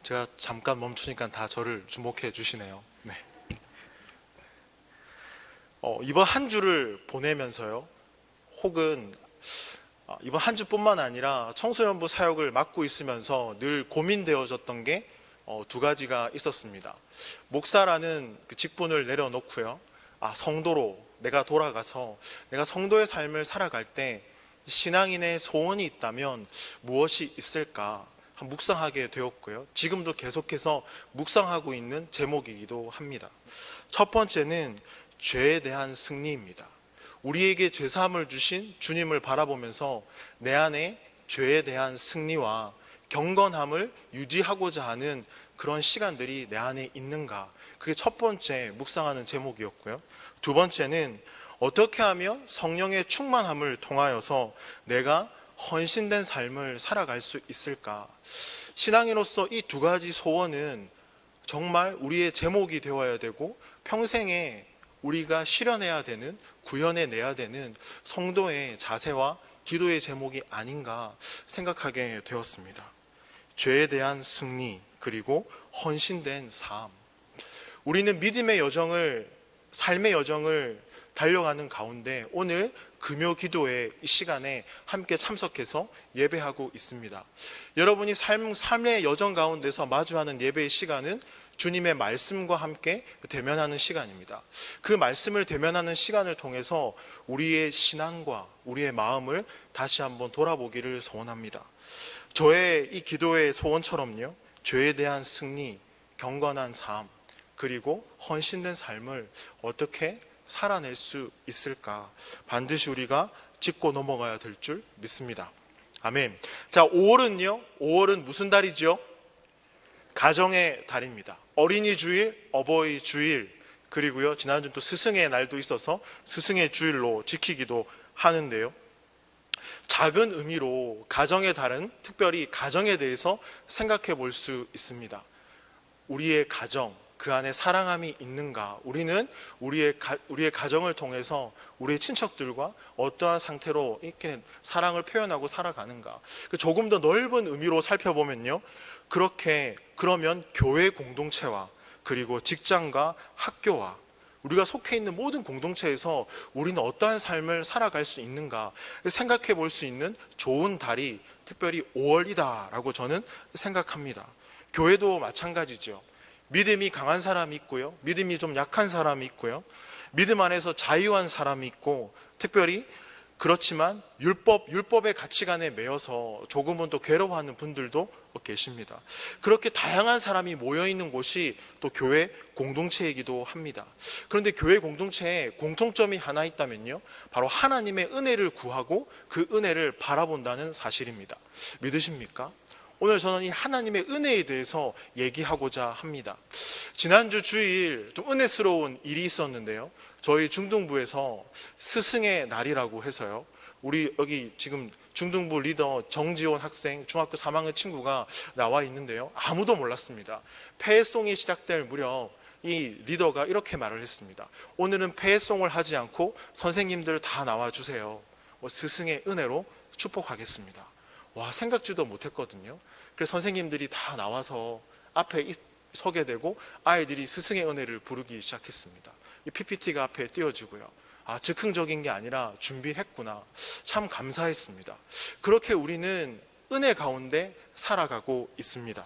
제가 잠깐 멈추니까 다 저를 주목해 주시네요. 네. 이번 한 주를 보내면서요, 혹은 이번 한 주뿐만 아니라 청소년부 사역을 맡고 있으면서 늘 고민되어졌던 게 두 가지가 있었습니다. 목사라는 그 직분을 내려놓고요, 성도로 내가 돌아가서 내가 성도의 삶을 살아갈 때 신앙인의 소원이 있다면 무엇이 있을까 묵상하게 되었고요, 지금도 계속해서 묵상하고 있는 제목이기도 합니다. 첫 번째는 죄에 대한 승리입니다. 우리에게 죄사함을 주신 주님을 바라보면서 내 안에 죄에 대한 승리와 경건함을 유지하고자 하는 그런 시간들이 내 안에 있는가, 그게 첫 번째 묵상하는 제목이었고요. 두 번째는 어떻게 하면 성령의 충만함을 통하여서 내가 헌신된 삶을 살아갈 수 있을까. 신앙인으로서 이 두 가지 소원은 정말 우리의 제목이 되어야 되고 평생에 우리가 실현해야 되는, 구현해내야 되는 성도의 자세와 기도의 제목이 아닌가 생각하게 되었습니다. 죄에 대한 승리, 그리고 헌신된 삶. 우리는 믿음의 여정을, 삶의 여정을 달려가는 가운데 오늘 금요 기도회 이 시간에 함께 참석해서 예배하고 있습니다. 여러분이 삶의 여정 가운데서 마주하는 예배의 시간은 주님의 말씀과 함께 대면하는 시간입니다. 그 말씀을 대면하는 시간을 통해서 우리의 신앙과 우리의 마음을 다시 한번 돌아보기를 소원합니다. 저의 이 기도의 소원처럼요, 죄에 대한 승리, 경건한 삶, 그리고 헌신된 삶을 어떻게 살아낼 수 있을까 반드시 우리가 짚고 넘어가야 될 줄 믿습니다. 아멘. 자, 5월은 무슨 달이죠? 가정의 달입니다. 어린이 주일, 어버이 주일, 그리고요 지난주 또 스승의 날도 있어서 스승의 주일로 지키기도 하는데요, 작은 의미로 가정의 달은 특별히 가정에 대해서 생각해 볼 수 있습니다. 우리의 가정, 그 안에 사랑함이 있는가? 우리는 우리의 가정을 통해서 우리의 친척들과 어떠한 상태로 이렇게 사랑을 표현하고 살아가는가? 조금 더 넓은 의미로 살펴보면요, 그러면 교회 공동체와 그리고 직장과 학교와 우리가 속해 있는 모든 공동체에서 우리는 어떠한 삶을 살아갈 수 있는가 생각해 볼 수 있는 좋은 달이 특별히 5월이다라고 저는 생각합니다. 교회도 마찬가지죠. 믿음이 강한 사람이 있고요, 믿음이 좀 약한 사람이 있고요, 믿음 안에서 자유한 사람이 있고, 특별히 그렇지만 율법의 가치관에 매여서 조금은 또 괴로워하는 분들도 계십니다. 그렇게 다양한 사람이 모여있는 곳이 또 교회 공동체이기도 합니다. 그런데 교회 공동체에 공통점이 하나 있다면요, 바로 하나님의 은혜를 구하고 그 은혜를 바라본다는 사실입니다. 믿으십니까? 오늘 저는 이 하나님의 은혜에 대해서 얘기하고자 합니다. 지난주 주일 좀 은혜스러운 일이 있었는데요, 저희 중등부에서 스승의 날이라고 해서요, 우리 여기 지금 중등부 리더 정지원 학생, 중학교 3학년 친구가 나와 있는데요, 아무도 몰랐습니다. 폐송이 시작될 무렵 이 리더가 이렇게 말을 했습니다. 오늘은 폐송을 하지 않고 선생님들 다 나와주세요. 스승의 은혜로 축복하겠습니다. 와, 생각지도 못했거든요. 그래서 선생님들이 다 나와서 앞에 서게 되고 아이들이 스승의 은혜를 부르기 시작했습니다. 이 PPT가 앞에 띄워지고요, 즉흥적인 게 아니라 준비했구나, 참 감사했습니다. 그렇게 우리는 은혜 가운데 살아가고 있습니다.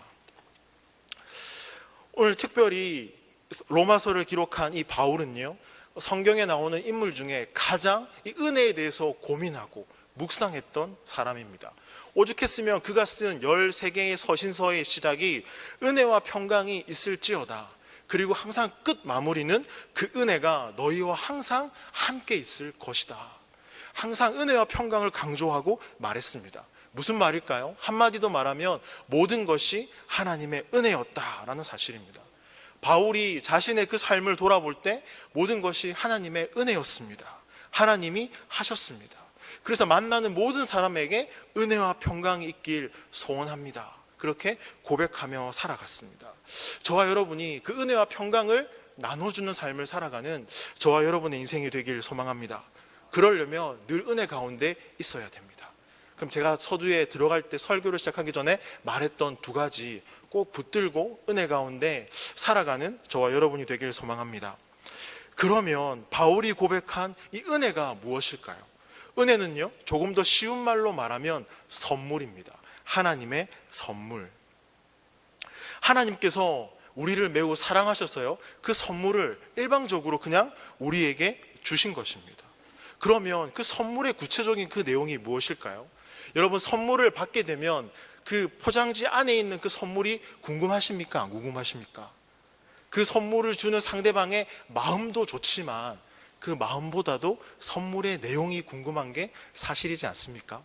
오늘 특별히 로마서를 기록한 이 바울은요, 성경에 나오는 인물 중에 가장 이 은혜에 대해서 고민하고 묵상했던 사람입니다. 오죽했으면 그가 쓴 13개의 서신서의 시작이 은혜와 평강이 있을지어다, 그리고 항상 끝 마무리는 그 은혜가 너희와 항상 함께 있을 것이다, 항상 은혜와 평강을 강조하고 말했습니다. 무슨 말일까요? 한마디 더 말하면 모든 것이 하나님의 은혜였다라는 사실입니다. 바울이 자신의 그 삶을 돌아볼 때 모든 것이 하나님의 은혜였습니다. 하나님이 하셨습니다. 그래서 만나는 모든 사람에게 은혜와 평강이 있길 소원합니다. 그렇게 고백하며 살아갔습니다. 저와 여러분이 그 은혜와 평강을 나눠주는 삶을 살아가는 저와 여러분의 인생이 되길 소망합니다. 그러려면 늘 은혜 가운데 있어야 됩니다. 그럼 제가 서두에 들어갈 때 설교를 시작하기 전에 말했던 두 가지 꼭 붙들고 은혜 가운데 살아가는 저와 여러분이 되길 소망합니다. 그러면 바울이 고백한 이 은혜가 무엇일까요? 은혜는요, 조금 더 쉬운 말로 말하면 선물입니다. 하나님의 선물. 하나님께서 우리를 매우 사랑하셔서요, 그 선물을 일방적으로 그냥 우리에게 주신 것입니다. 그러면 그 선물의 구체적인 그 내용이 무엇일까요? 여러분, 선물을 받게 되면 그 포장지 안에 있는 그 선물이 궁금하십니까? 안 궁금하십니까? 그 선물을 주는 상대방의 마음도 좋지만 그 마음보다도 선물의 내용이 궁금한 게 사실이지 않습니까?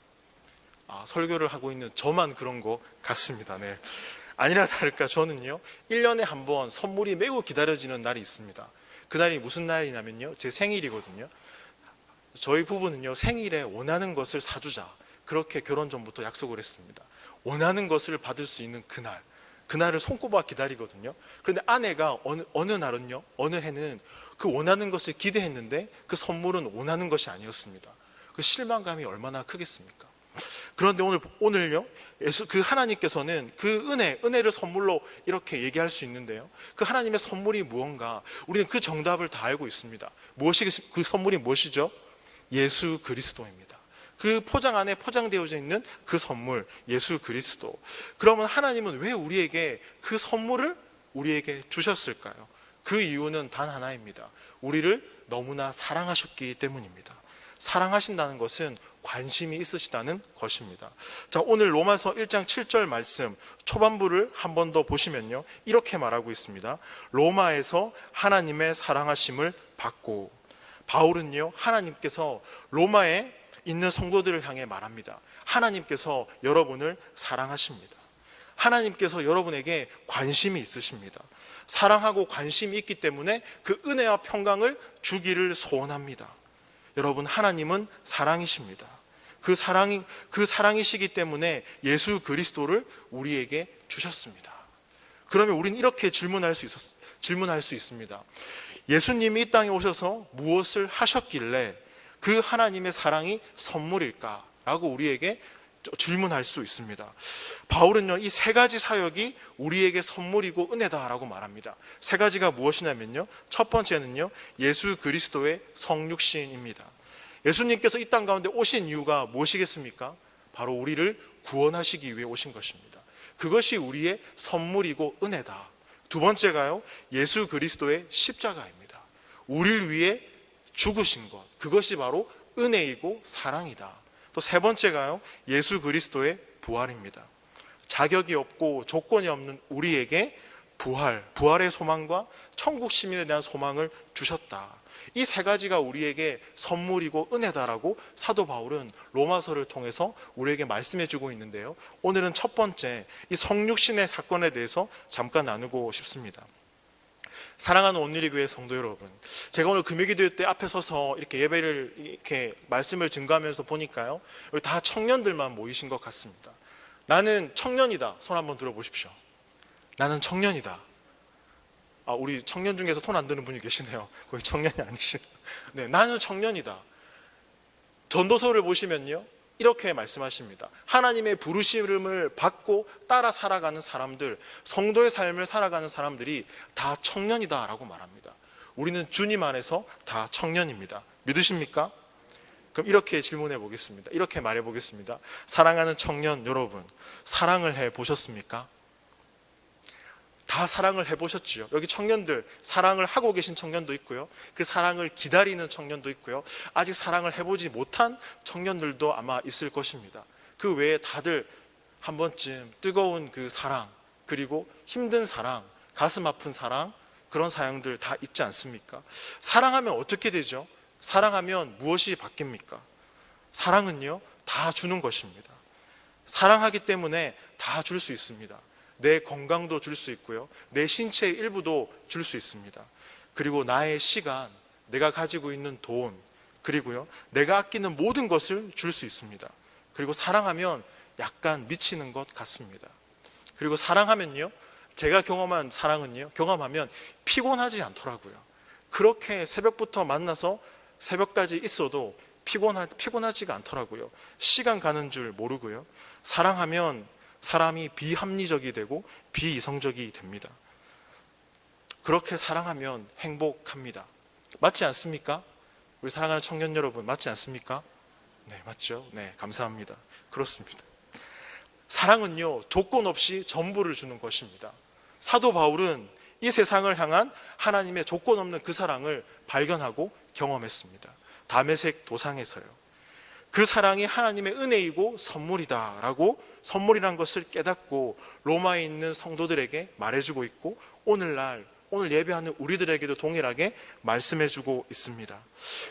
설교를 하고 있는 저만 그런 것 같습니다. 네. 아니라 다를까 저는요, 1년에 한 번 선물이 매우 기다려지는 날이 있습니다. 그 날이 무슨 날이냐면요, 제 생일이거든요. 저희 부부는요, 생일에 원하는 것을 사주자, 그렇게 결혼 전부터 약속을 했습니다. 원하는 것을 받을 수 있는 그날을 손꼽아 기다리거든요. 그런데 아내가 어느 날은요, 어느 해는 그 원하는 것을 기대했는데 그 선물은 원하는 것이 아니었습니다. 그 실망감이 얼마나 크겠습니까? 그런데 오늘요, 그 하나님께서는 그 은혜를 선물로 이렇게 얘기할 수 있는데요, 그 하나님의 선물이 무언가 우리는 그 정답을 다 알고 있습니다. 그 선물이 무엇이죠? 예수 그리스도입니다. 그 포장 안에 포장되어져 있는 그 선물, 예수 그리스도. 그러면 하나님은 왜 우리에게 그 선물을 우리에게 주셨을까요? 그 이유는 단 하나입니다. 우리를 너무나 사랑하셨기 때문입니다. 사랑하신다는 것은 관심이 있으시다는 것입니다. 자, 오늘 로마서 1장 7절 말씀 초반부를 한 번 더 보시면요, 이렇게 말하고 있습니다. 로마에서 하나님의 사랑하심을 받고. 바울은요, 하나님께서 로마에 있는 성도들을 향해 말합니다. 하나님께서 여러분을 사랑하십니다. 하나님께서 여러분에게 관심이 있으십니다. 사랑하고 관심이 있기 때문에 그 은혜와 평강을 주기를 소원합니다. 여러분, 하나님은 사랑이십니다. 그 사랑이시기 때문에 예수 그리스도를 우리에게 주셨습니다. 그러면 우리는 이렇게 질문할 수 있습니다. 예수님이 이 땅에 오셔서 무엇을 하셨길래 그 하나님의 사랑이 선물일까? 라고 우리에게 질문할 수 있습니다. 바울은요, 이 세 가지 사역이 우리에게 선물이고 은혜다라고 말합니다. 세 가지가 무엇이냐면요, 첫 번째는요, 예수 그리스도의 성육신입니다. 예수님께서 이 땅 가운데 오신 이유가 무엇이겠습니까? 바로 우리를 구원하시기 위해 오신 것입니다. 그것이 우리의 선물이고 은혜다. 두 번째가요, 예수 그리스도의 십자가입니다. 우리를 위해 죽으신 것, 그것이 바로 은혜이고 사랑이다. 또 세 번째가요, 예수 그리스도의 부활입니다. 자격이 없고 조건이 없는 우리에게 부활의 소망과 천국 시민에 대한 소망을 주셨다. 이 세 가지가 우리에게 선물이고 은혜다라고 사도 바울은 로마서를 통해서 우리에게 말씀해 주고 있는데요, 오늘은 첫 번째 이 성육신의 사건에 대해서 잠깐 나누고 싶습니다. 사랑하는 온누리교회 성도 여러분, 제가 오늘 금요기도 때 앞에 서서 이렇게 예배를 이렇게 말씀을 증거하면서 보니까요, 여기 다 청년들만 모이신 것 같습니다. 나는 청년이다. 손 한번 들어보십시오. 나는 청년이다. 우리 청년 중에서 손 안 드는 분이 계시네요. 거의 청년이 아니시네요. 네, 나는 청년이다. 전도서를 보시면요, 이렇게 말씀하십니다. 하나님의 부르심을 받고 따라 살아가는 사람들, 성도의 삶을 살아가는 사람들이 다 청년이다라고 말합니다. 우리는 주님 안에서 다 청년입니다. 믿으십니까? 그럼 이렇게 질문해 보겠습니다. 이렇게 말해 보겠습니다. 사랑하는 청년 여러분, 사랑을 해 보셨습니까? 다 사랑을 해보셨지요. 여기 청년들, 사랑을 하고 계신 청년도 있고요, 그 사랑을 기다리는 청년도 있고요, 아직 사랑을 해보지 못한 청년들도 아마 있을 것입니다. 그 외에 다들 한 번쯤 뜨거운 그 사랑, 그리고 힘든 사랑, 가슴 아픈 사랑, 그런 사연들 다 있지 않습니까? 사랑하면 어떻게 되죠? 사랑하면 무엇이 바뀝니까? 사랑은요, 다 주는 것입니다. 사랑하기 때문에 다 줄 수 있습니다. 내 건강도 줄 수 있고요, 내 신체의 일부도 줄 수 있습니다. 그리고 나의 시간, 내가 가지고 있는 돈, 그리고요, 내가 아끼는 모든 것을 줄 수 있습니다. 그리고 사랑하면 약간 미치는 것 같습니다. 그리고 사랑하면요, 제가 경험한 사랑은요, 경험하면 피곤하지 않더라고요. 그렇게 새벽부터 만나서 새벽까지 있어도 피곤하지가 않더라고요. 시간 가는 줄 모르고요. 사랑하면 사람이 비합리적이 되고 비이성적이 됩니다. 그렇게 사랑하면 행복합니다. 맞지 않습니까? 우리 사랑하는 청년 여러분, 맞지 않습니까? 네, 맞죠? 네, 감사합니다. 그렇습니다. 사랑은요, 조건 없이 전부를 주는 것입니다. 사도 바울은 이 세상을 향한 하나님의 조건 없는 그 사랑을 발견하고 경험했습니다. 다메섹 도상에서요. 그 사랑이 하나님의 은혜이고 선물이다라고, 선물이란 것을 깨닫고 로마에 있는 성도들에게 말해주고 있고, 오늘 예배하는 우리들에게도 동일하게 말씀해주고 있습니다.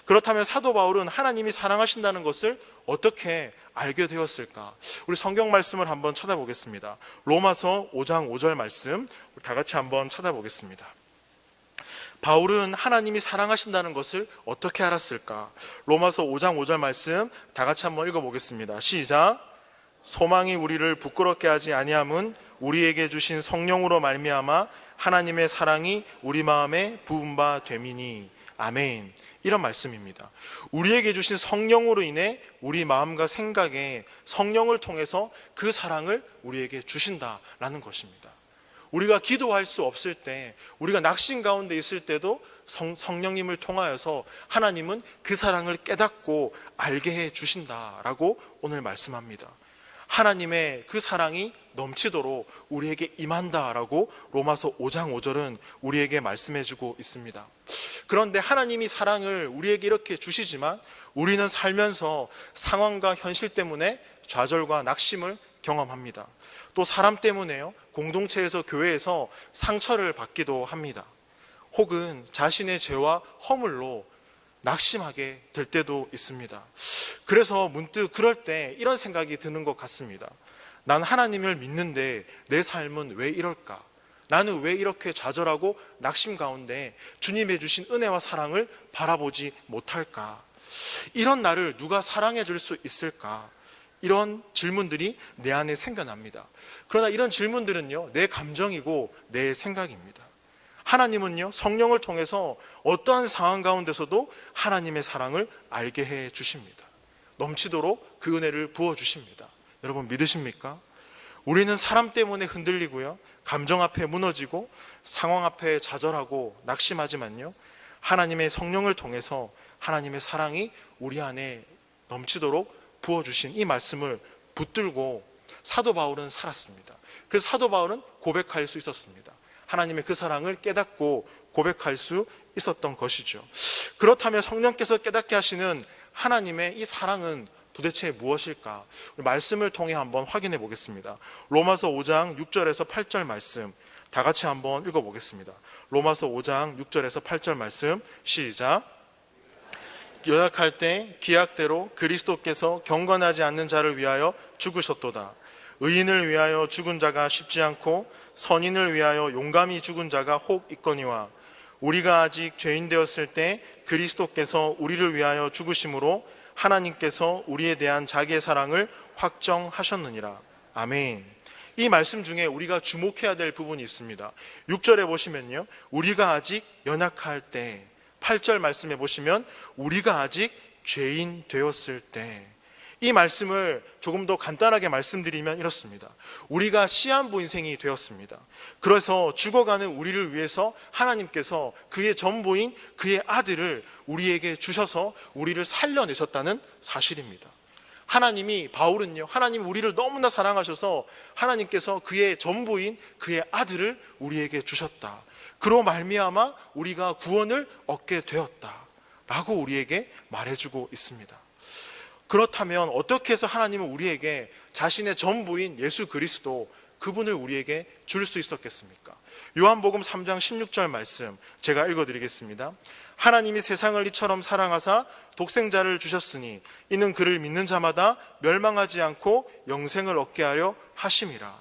그렇다면 사도 바울은 하나님이 사랑하신다는 것을 어떻게 알게 되었을까? 우리 성경 말씀을 한번 찾아보겠습니다. 로마서 5장 5절 말씀 다 같이 한번 찾아보겠습니다. 바울은 하나님이 사랑하신다는 것을 어떻게 알았을까? 로마서 5장 5절 말씀 다 같이 한번 읽어보겠습니다. 시작. 소망이 우리를 부끄럽게 하지 아니함은 우리에게 주신 성령으로 말미암아 하나님의 사랑이 우리 마음에 부은 바 됨이니. 아멘. 이런 말씀입니다. 우리에게 주신 성령으로 인해 우리 마음과 생각에 성령을 통해서 그 사랑을 우리에게 주신다라는 것입니다. 우리가 기도할 수 없을 때, 우리가 낙심 가운데 있을 때도 성령님을 통하여서 하나님은 그 사랑을 깨닫고 알게 해 주신다라고 오늘 말씀합니다. 하나님의 그 사랑이 넘치도록 우리에게 임한다라고 로마서 5장 5절은 우리에게 말씀해주고 있습니다. 그런데 하나님이 사랑을 우리에게 이렇게 주시지만 우리는 살면서 상황과 현실 때문에 좌절과 낙심을 경험합니다. 또 사람 때문에요, 공동체에서 교회에서 상처를 받기도 합니다. 혹은 자신의 죄와 허물로 낙심하게 될 때도 있습니다. 그래서 문득 그럴 때 이런 생각이 드는 것 같습니다. 난 하나님을 믿는데 내 삶은 왜 이럴까? 나는 왜 이렇게 좌절하고 낙심 가운데 주님의 주신 은혜와 사랑을 바라보지 못할까? 이런 나를 누가 사랑해 줄 수 있을까? 이런 질문들이 내 안에 생겨납니다. 그러나 이런 질문들은요, 내 감정이고 내 생각입니다. 하나님은요, 성령을 통해서 어떠한 상황 가운데서도 하나님의 사랑을 알게 해 주십니다. 넘치도록 그 은혜를 부어 주십니다. 여러분 믿으십니까? 우리는 사람 때문에 흔들리고요, 감정 앞에 무너지고 상황 앞에 좌절하고 낙심하지만요, 하나님의 성령을 통해서 하나님의 사랑이 우리 안에 넘치도록 부어주신 이 말씀을 붙들고 사도 바울은 살았습니다. 그래서 사도 바울은 고백할 수 있었습니다. 하나님의 그 사랑을 깨닫고 고백할 수 있었던 것이죠. 그렇다면 성령께서 깨닫게 하시는 하나님의 이 사랑은 도대체 무엇일까? 우리 말씀을 통해 한번 확인해 보겠습니다. 로마서 5장 6절에서 8절 말씀 다 같이 한번 읽어보겠습니다. 로마서 5장 6절에서 8절 말씀 시작. 연약할 때 기약대로 그리스도께서 경건하지 않는 자를 위하여 죽으셨도다. 의인을 위하여 죽은 자가 쉽지 않고 선인을 위하여 용감히 죽은 자가 혹 있거니와 우리가 아직 죄인 되었을 때 그리스도께서 우리를 위하여 죽으심으로 하나님께서 우리에 대한 자기의 사랑을 확정하셨느니라. 아멘. 이 말씀 중에 우리가 주목해야 될 부분이 있습니다. 6절에 보시면요, 우리가 아직 연약할 때, 8절 말씀에 보시면 우리가 아직 죄인 되었을 때, 이 말씀을 조금 더 간단하게 말씀드리면 이렇습니다. 우리가 시한부 인생이 되었습니다. 그래서 죽어가는 우리를 위해서 하나님께서 그의 전부인 그의 아들을 우리에게 주셔서 우리를 살려내셨다는 사실입니다. 바울은요, 하나님 우리를 너무나 사랑하셔서 하나님께서 그의 전부인 그의 아들을 우리에게 주셨다. 그로 말미암아 우리가 구원을 얻게 되었다라고 우리에게 말해주고 있습니다. 그렇다면 어떻게 해서 하나님은 우리에게 자신의 전부인 예수 그리스도, 그분을 우리에게 줄 수 있었겠습니까? 요한복음 3장 16절 말씀 제가 읽어드리겠습니다. 하나님이 세상을 이처럼 사랑하사 독생자를 주셨으니 이는 그를 믿는 자마다 멸망하지 않고 영생을 얻게 하려 하심이라.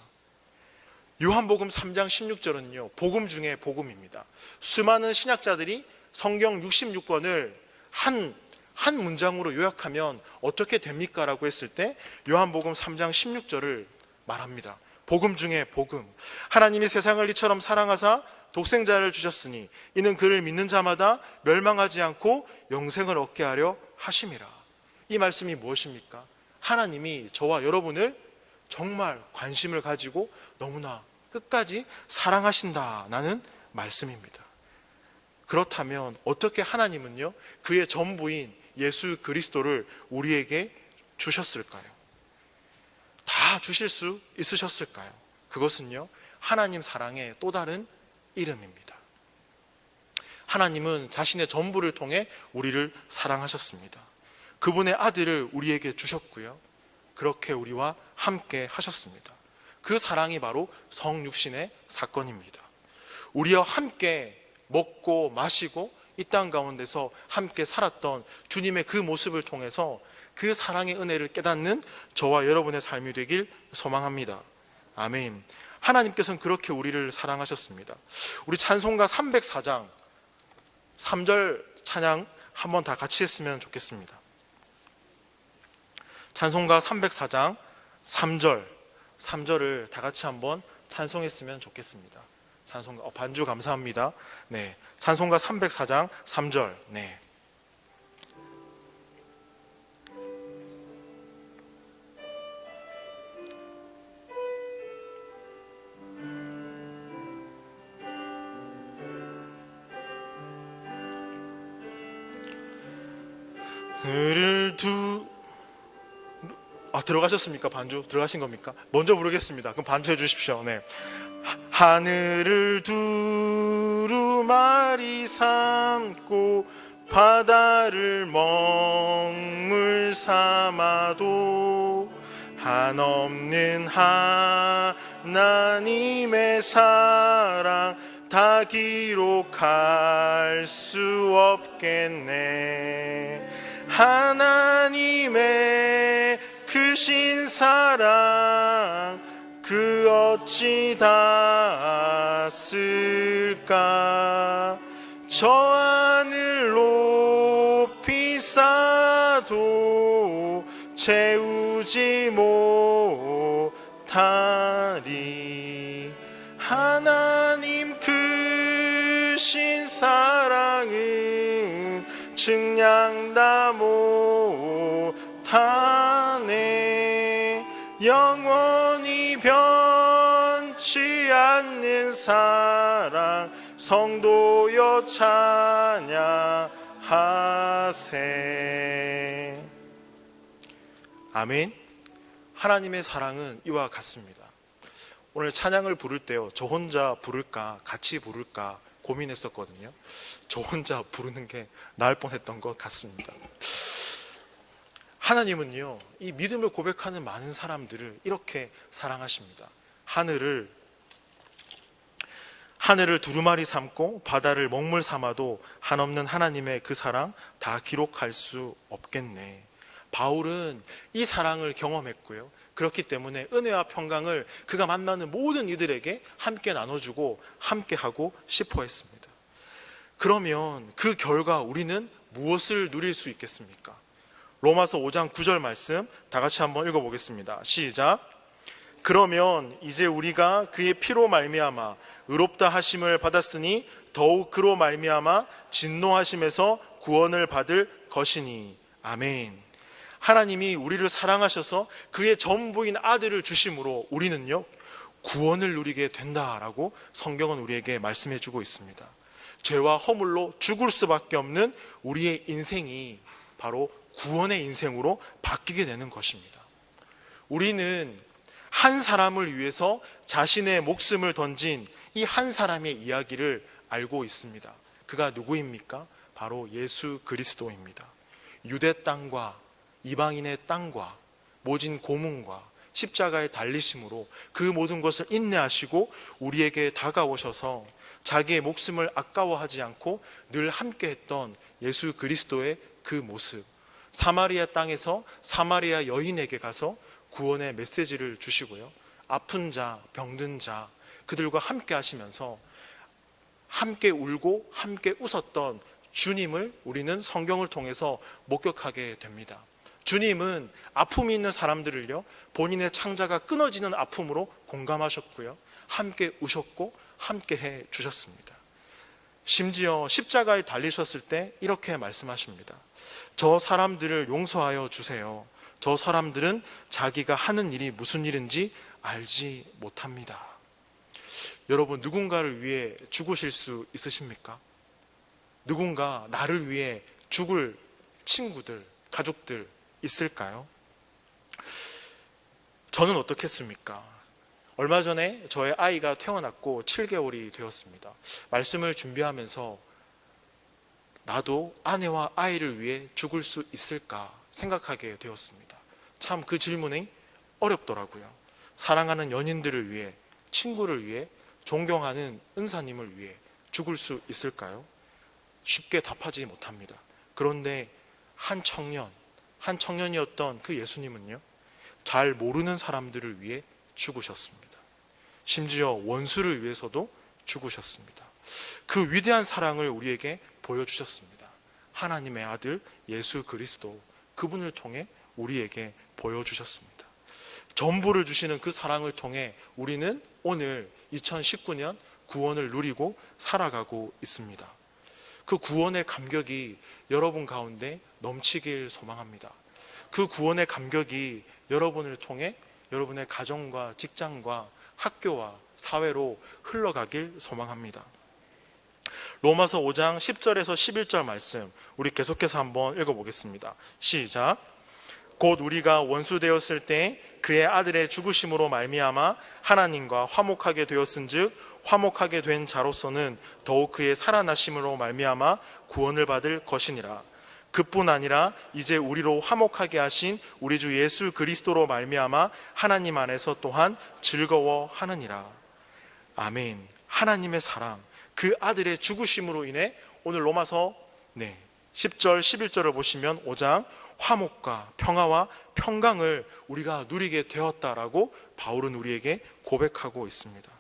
요한복음 3장 16절은요, 복음 중에 복음입니다. 수많은 신학자들이 성경 66권을 한 문장으로 요약하면 어떻게 됩니까? 라고 했을 때 요한복음 3장 16절을 말합니다. 복음 중에 복음. 하나님이 세상을 이처럼 사랑하사 독생자를 주셨으니 이는 그를 믿는 자마다 멸망하지 않고 영생을 얻게 하려 하심이라. 이 말씀이 무엇입니까? 하나님이 저와 여러분을 정말 관심을 가지고 너무나 끝까지 사랑하신다는 말씀입니다. 그렇다면 어떻게 하나님은요, 그의 전부인 예수 그리스도를 우리에게 주셨을까요? 다 주실 수 있으셨을까요? 그것은요, 하나님 사랑의 또 다른 이름입니다. 하나님은 자신의 전부를 통해 우리를 사랑하셨습니다. 그분의 아들을 우리에게 주셨고요, 그렇게 우리와 함께 하셨습니다. 그 사랑이 바로 성육신의 사건입니다. 우리와 함께 먹고 마시고 이 땅 가운데서 함께 살았던 주님의 그 모습을 통해서 그 사랑의 은혜를 깨닫는 저와 여러분의 삶이 되길 소망합니다. 아멘. 하나님께서는 그렇게 우리를 사랑하셨습니다. 우리 찬송가 304장 3절 찬양 한번 다 같이 했으면 좋겠습니다. 찬송가 304장 3절을 다 같이 한번 찬송했으면 좋겠습니다. 찬송가 반주 감사합니다. 네, 찬송가 304장 3절. 네. 들어가셨습니까? 반주 들어가신 겁니까? 먼저 부르겠습니다. 그럼 반주 해주십시오. 네. 하늘을 두루마리 삼고 바다를 먹물 삼아도 한없는 하나님의 사랑 다 기록할 수 없겠네. 하나님의 크신 사랑 그 어찌 닿았을까. 저 하늘 높이 쌓아도 채우지 못하리. 하나님 크신 사랑은 측량 다 못하네. 영원히 변치 않는 사랑 성도여 찬양하세. 아멘. 하나님의 사랑은 이와 같습니다. 오늘 찬양을 부를 때요, 저 혼자 부를까 같이 부를까 고민했었거든요. 저 혼자 부르는 게 나을 뻔했던 것 같습니다. 하나님은요, 이 믿음을 고백하는 많은 사람들을 이렇게 사랑하십니다. 하늘을 두루마리 삼고 바다를 먹물 삼아도 한없는 하나님의 그 사랑 다 기록할 수 없겠네. 바울은 이 사랑을 경험했고요, 그렇기 때문에 은혜와 평강을 그가 만나는 모든 이들에게 함께 나눠주고 함께하고 싶어 했습니다. 그러면 그 결과 우리는 무엇을 누릴 수 있겠습니까? 로마서 5장 9절 말씀 다 같이 한번 읽어보겠습니다. 시작. 그러면 이제 우리가 그의 피로 말미암아 의롭다 하심을 받았으니 더욱 그로 말미암아 진노하심에서 구원을 받을 것이니. 아멘. 하나님이 우리를 사랑하셔서 그의 전부인 아들을 주심으로 우리는요, 구원을 누리게 된다라고 성경은 우리에게 말씀해 주고 있습니다. 죄와 허물로 죽을 수밖에 없는 우리의 인생이 바로 구원의 인생으로 바뀌게 되는 것입니다. 우리는 한 사람을 위해서 자신의 목숨을 던진 이 한 사람의 이야기를 알고 있습니다. 그가 누구입니까? 바로 예수 그리스도입니다. 유대 땅과 이방인의 땅과 모진 고문과 십자가의 달리심으로 그 모든 것을 인내하시고 우리에게 다가오셔서 자기의 목숨을 아까워하지 않고 늘 함께했던 예수 그리스도의 그 모습, 사마리아 땅에서 사마리아 여인에게 가서 구원의 메시지를 주시고요, 아픈 자, 병든 자 그들과 함께 하시면서 함께 울고 함께 웃었던 주님을 우리는 성경을 통해서 목격하게 됩니다. 주님은 아픔이 있는 사람들을요, 본인의 창자가 끊어지는 아픔으로 공감하셨고요, 함께 우셨고 함께 해 주셨습니다. 심지어 십자가에 달리셨을 때 이렇게 말씀하십니다. 저 사람들을 용서하여 주세요. 저 사람들은 자기가 하는 일이 무슨 일인지 알지 못합니다. 여러분, 누군가를 위해 죽으실 수 있으십니까? 누군가 나를 위해 죽을 친구들, 가족들 있을까요? 저는 어떻겠습니까? 얼마 전에 저의 아이가 태어났고 7개월이 되었습니다. 말씀을 준비하면서 나도 아내와 아이를 위해 죽을 수 있을까 생각하게 되었습니다. 참 그 질문이 어렵더라고요. 사랑하는 연인들을 위해, 친구를 위해, 존경하는 은사님을 위해 죽을 수 있을까요? 쉽게 답하지 못합니다. 그런데 한 청년이었던 그 예수님은요, 잘 모르는 사람들을 위해 죽으셨습니다. 심지어 원수를 위해서도 죽으셨습니다. 그 위대한 사랑을 우리에게 보여주셨습니다. 하나님의 아들 예수 그리스도, 그분을 통해 우리에게 보여주셨습니다. 전부를 주시는 그 사랑을 통해 우리는 오늘 2019년 구원을 누리고 살아가고 있습니다. 그 구원의 감격이 여러분 가운데 넘치길 소망합니다. 그 구원의 감격이 여러분을 통해 여러분의 가정과 직장과 학교와 사회로 흘러가길 소망합니다. 로마서 5장 10절에서 11절 말씀, 우리 계속해서 한번 읽어보겠습니다. 시작. 곧 우리가 원수 되었을 때 그의 아들의 죽으심으로 말미암아 하나님과 화목하게 되었은즉 화목하게 된 자로서는 더욱 그의 살아나심으로 말미암아 구원을 받을 것이니라. 그뿐 아니라 이제 우리로 화목하게 하신 우리 주 예수 그리스도로 말미암아 하나님 안에서 또한 즐거워하느니라. 아멘. 하나님의 사랑, 그 아들의 죽으심으로 인해 오늘 로마서 10절 11절을 보시면 5장 화목과 평화와 평강을 우리가 누리게 되었다라고 바울은 우리에게 고백하고 있습니다.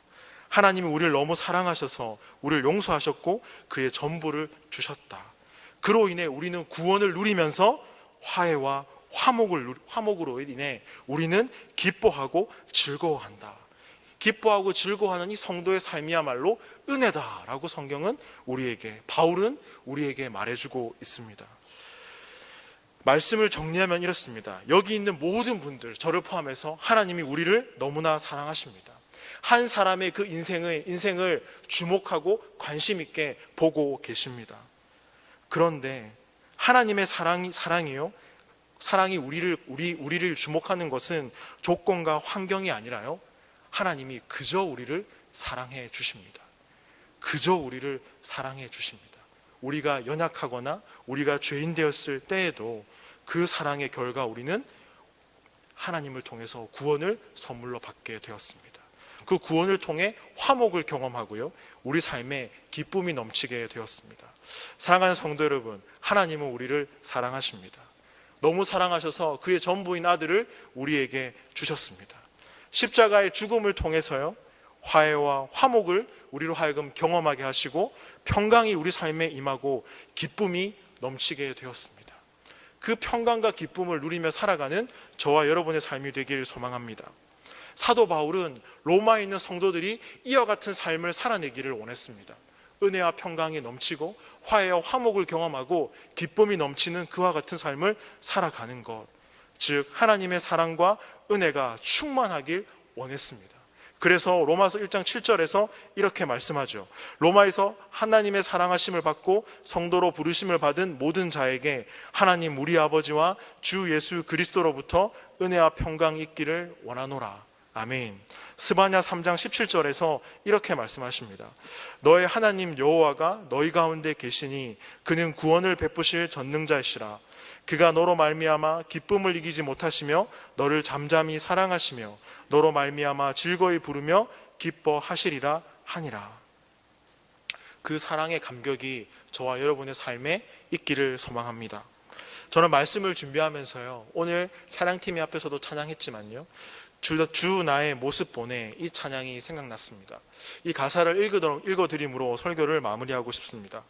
하나님이 우리를 너무 사랑하셔서 우리를 용서하셨고 그의 전부를 주셨다. 그로 인해 우리는 구원을 누리면서 화해와 화목으로 인해 우리는 기뻐하고 즐거워한다. 기뻐하고 즐거워하는 이 성도의 삶이야말로 은혜다라고 성경은 바울은 우리에게 말해주고 있습니다. 말씀을 정리하면 이렇습니다. 여기 있는 모든 분들, 저를 포함해서 하나님이 우리를 너무나 사랑하십니다. 한 사람의 그 인생을 주목하고 관심 있게 보고 계십니다. 그런데 하나님의 사랑이 우리를 주목하는 것은 조건과 환경이 아니라요, 하나님이 그저 우리를 사랑해 주십니다. 그저 우리를 사랑해 주십니다. 우리가 연약하거나 우리가 죄인 되었을 때에도 그 사랑의 결과 우리는 하나님을 통해서 구원을 선물로 받게 되었습니다. 그 구원을 통해 화목을 경험하고요, 우리 삶에 기쁨이 넘치게 되었습니다. 사랑하는 성도 여러분, 하나님은 우리를 사랑하십니다. 너무 사랑하셔서 그의 전부인 아들을 우리에게 주셨습니다. 십자가의 죽음을 통해서요, 화해와 화목을 우리로 하여금 경험하게 하시고 평강이 우리 삶에 임하고 기쁨이 넘치게 되었습니다. 그 평강과 기쁨을 누리며 살아가는 저와 여러분의 삶이 되길 소망합니다. 사도 바울은 로마에 있는 성도들이 이와 같은 삶을 살아내기를 원했습니다. 은혜와 평강이 넘치고 화해와 화목을 경험하고 기쁨이 넘치는 그와 같은 삶을 살아가는 것, 즉 하나님의 사랑과 은혜가 충만하길 원했습니다. 그래서 로마서 1장 7절에서 이렇게 말씀하죠. 로마에서 하나님의 사랑하심을 받고 성도로 부르심을 받은 모든 자에게 하나님 우리 아버지와 주 예수 그리스도로부터 은혜와 평강이 있기를 원하노라. 아멘. 스바냐 3장 17절에서 이렇게 말씀하십니다. 너의 하나님 여호와가 너희 가운데 계시니 그는 구원을 베푸실 전능자이시라. 그가 너로 말미암아 기쁨을 이기지 못하시며 너를 잠잠히 사랑하시며 너로 말미암아 즐거이 부르며 기뻐하시리라 하니라. 그 사랑의 감격이 저와 여러분의 삶에 있기를 소망합니다. 저는 말씀을 준비하면서요, 오늘 찬양팀이 앞에서도 찬양했지만요, 주 나의 모습 보내, 이 찬양이 생각났습니다. 이 가사를 읽어드림으로 설교를 마무리하고 싶습니다.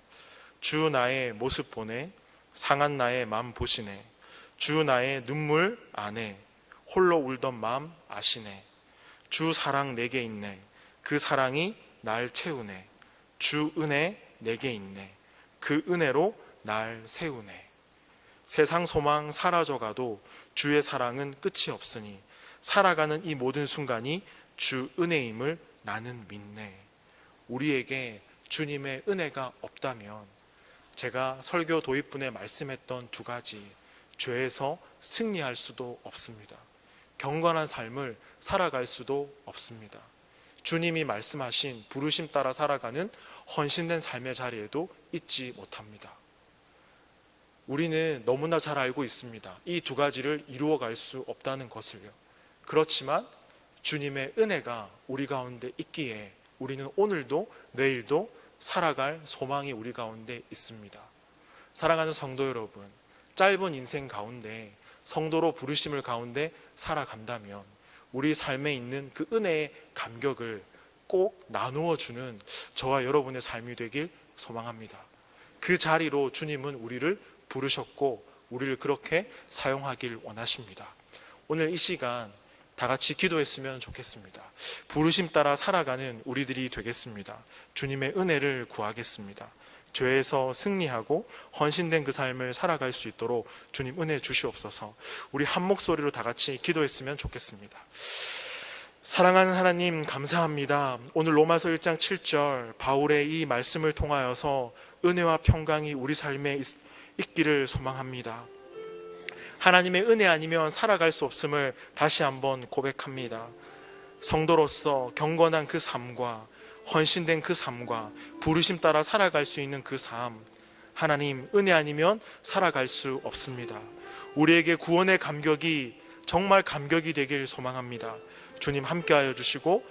주 나의 모습 보내, 상한 나의 맘 보시네. 주 나의 눈물 아네, 홀로 울던 마음 아시네. 주 사랑 내게 있네, 그 사랑이 날 채우네. 주 은혜 내게 있네. 그 은혜로 날 세우네. 세상 소망 사라져가도 주의 사랑은 끝이 없으니 살아가는 이 모든 순간이 주 은혜임을 나는 믿네. 우리에게 주님의 은혜가 없다면 제가 설교 도입분에 말씀했던 두 가지, 죄에서 승리할 수도 없습니다. 경건한 삶을 살아갈 수도 없습니다. 주님이 말씀하신 부르심 따라 살아가는 헌신된 삶의 자리에도 있지 못합니다. 우리는 너무나 잘 알고 있습니다. 이 두 가지를 이루어갈 수 없다는 것을요. 그렇지만 주님의 은혜가 우리 가운데 있기에 우리는 오늘도 내일도 살아갈 소망이 우리 가운데 있습니다. 사랑하는 성도 여러분, 짧은 인생 가운데 성도로 부르심을 가운데 살아간다면 우리 삶에 있는 그 은혜의 감격을 꼭 나누어 주는 저와 여러분의 삶이 되길 소망합니다. 그 자리로 주님은 우리를 부르셨고 우리를 그렇게 사용하길 원하십니다. 오늘 이 시간 다 같이 기도했으면 좋겠습니다. 부르심 따라 살아가는 우리들이 되겠습니다. 주님의 은혜를 구하겠습니다. 죄에서 승리하고 헌신된 그 삶을 살아갈 수 있도록 주님 은혜 주시옵소서. 우리 한 목소리로 다 같이 기도했으면 좋겠습니다. 사랑하는 하나님, 감사합니다. 오늘 로마서 1장 7절 바울의 이 말씀을 통하여서 은혜와 평강이 우리 삶에 있기를 소망합니다. 하나님의 은혜 아니면 살아갈 수 없음을 다시 한번 고백합니다. 성도로서 경건한 그 삶과 헌신된 그 삶과 부르심 따라 살아갈 수 있는 그 삶, 하나님 은혜 아니면 살아갈 수 없습니다. 우리에게 구원의 감격이 정말 감격이 되길 소망합니다. 주님 함께하여 주시고